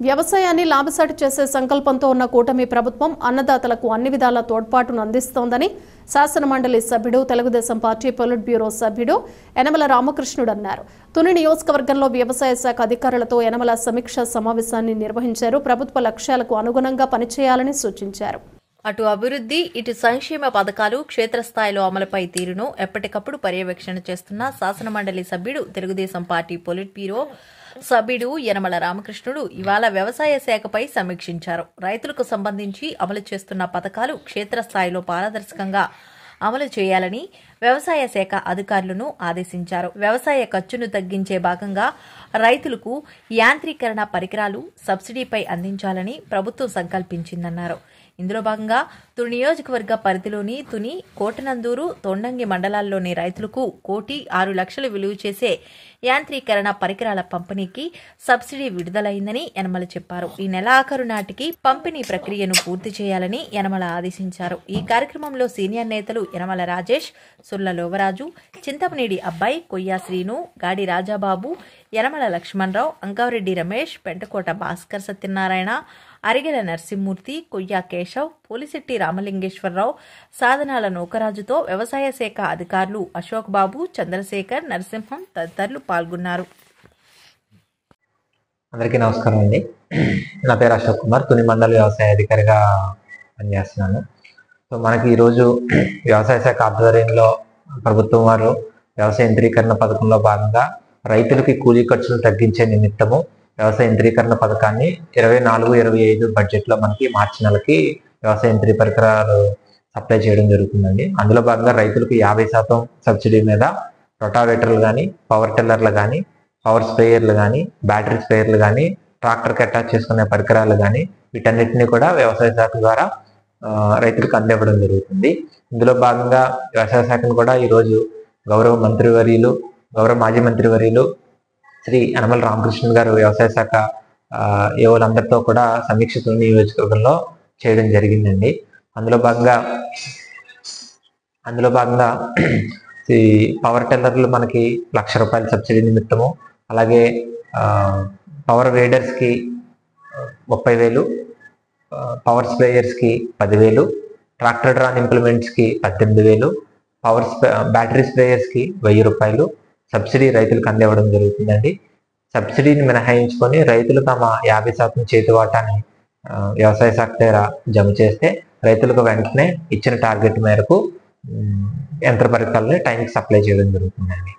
వ్యవసాయాన్ని లాభసాటి చేసే సంకల్పంతో ఉన్న కూటమి ప్రభుత్వం అన్నదాతలకు అన్ని విధాల తోడ్పాటును అందిస్తోందని శాసనమండలి సభ్యుడు తెలుగుదేశం పార్టీ పొలిట్ బ్యూరో సభ్యుడు యనమల రామకృష్ణుడు అన్నారు. తుని నియోజకవర్గంలో వ్యవసాయ శాఖ అధికారులతో యనమల సమీక్ష సమావేశాన్ని నిర్వహించారు. ప్రభుత్వ లక్ష్యాలకు అనుగుణంగా పనిచేయాలని సూచించారు. అటు అభివృద్ధి, ఇటు సంక్షేమ పథకాలు క్షేత్రస్థాయిలో అమలుపై తీరును ఎప్పటికప్పుడు పర్యవేక్షణ చేస్తున్న శాసనమండలి సభ్యుడు తెలుగుదేశం పార్టీ పొలిట్ బ్యూరో సభ్యుడు యనమల రామకృష్ణుడు ఇవాళ వ్యవసాయ శాఖపై సమీక్షించారు. రైతులకు సంబంధించి అమలు చేస్తున్న పథకాలు క్షేత్రస్థాయిలో పారదర్శకంగా అమలు చేయాలని వ్యవసాయ శాఖ అధికారులను ఆదేశించారు. వ్యవసాయ ఖర్చును తగ్గించే భాగంగా రైతులకు యాంత్రీకరణ పరికరాలు సబ్సిడీపై అందించాలని ప్రభుత్వం సంకల్పించిందన్నారు. ఇందులో భాగంగా తుని నియోజకవర్గ పరిధిలోని తుని, కోటనందూరు, తొండంగి మండలాల్లోని రైతులకు 1,06,00,000 విలువ చేసే యాంత్రీకరణ పరికరాల పంపిణీకి సబ్సిడీ విడుదలైందని యనమల చెప్పారు. ఈ నెలాఖరు నాటికి పంపిణీ ప్రక్రియను పూర్తి చేయాలని యనమల ఆదేశించారు. ఈ కార్యక్రమంలో సీనియర్ నేతలు యనమల రాజేష్, సుర్ల లోవరాజు, చింతమనేడి అబ్బాయి, కొయ్యా శ్రీను, గాడి రాజాబాబు, యనమల లక్ష్మణరావు, అంకారెడ్డి రమేష్, పెంటకోట భాస్కర్ సత్యనారాయణ, అరిగెల నరసింహమూర్తి, కొయ్యా కేశవ్, పోలిశెట్టి రామలింగేశ్వరరావు, సాధనాల నూకరాజుతో వ్యవసాయ శాఖ అధికారులు అశోక్ బాబు, చంద్రశేఖర్, నరసింహం తదితరులు పాల్గొన్నారు. అందరికీ నమస్కారం అండి. నా పేరు అశోక్ కుమార్, తుని మండల వ్యవసాయ అధికారిగా పనిచేస్తున్నాను. సో మనకి ఈరోజు వ్యవసాయ శాఖ ఆధ్వర్యంలో ప్రభుత్వం వారు వ్యవసాయ యంత్రీకరణ పథకంలో భాగంగా రైతులకి కూలీ ఖర్చులు తగ్గించే నిమిత్తము వ్యవసాయ యంత్రీకరణ పథకాన్ని 24-25 బడ్జెట్లో మనకి మార్చి నెలకి వ్యవసాయ యంత్రీ పరికరాలు సప్లై చేయడం జరుగుతుందండి. అందులో భాగంగా రైతులకు 50% సబ్సిడీ మీద రొటావేటర్లు కానీ, పవర్ టిల్లర్లు కానీ, పవర్ స్ప్రేయర్లు కానీ, బ్యాటరీ స్ప్రేయర్లు కానీ, ట్రాక్టర్కి అటాచ్ చేసుకునే పరికరాలు కానీ, వీటన్నిటిని కూడా వ్యవసాయ శాఖ ద్వారా రైతులకు అందివ్వడం జరుగుతుంది. ఇందులో భాగంగా వ్యవసాయ శాఖను కూడా ఈరోజు గౌరవ మాజీ మంత్రివర్యులు శ్రీ యనమల రామకృష్ణ గారు వ్యవసాయ శాఖ ఏవోలందరితో కూడా సమీక్ష నియోజకవర్గంలో చేయడం జరిగిందండి. అందులో భాగంగా ఈ పవర్ టిల్లర్లు మనకి ₹1,00,000 సబ్సిడీ నిమిత్తము, అలాగే పవర్ వేడర్స్కి 30,000, పవర్ స్ప్రేయర్స్కి 10,000, ట్రాక్టర్ డ్రాన్ ఇంప్లిమెంట్స్కి 18,000, బ్యాటరీ స్ప్రేయర్స్కి ₹1,000 సబ్సిడీ రైతులకు అందివ్వడం జరుగుతుందండి. సబ్సిడీని మినహాయించుకొని రైతులు తమ 50% చేతి వాటాన్ని వ్యవసాయ శాఖ దగ్గర జమ చేస్తే రైతులకు వెంటనే ఇచ్చిన టార్గెట్ మేరకు యంత్ర పరికరాలని టైంకి సప్లై చేయడం జరుగుతుందండి.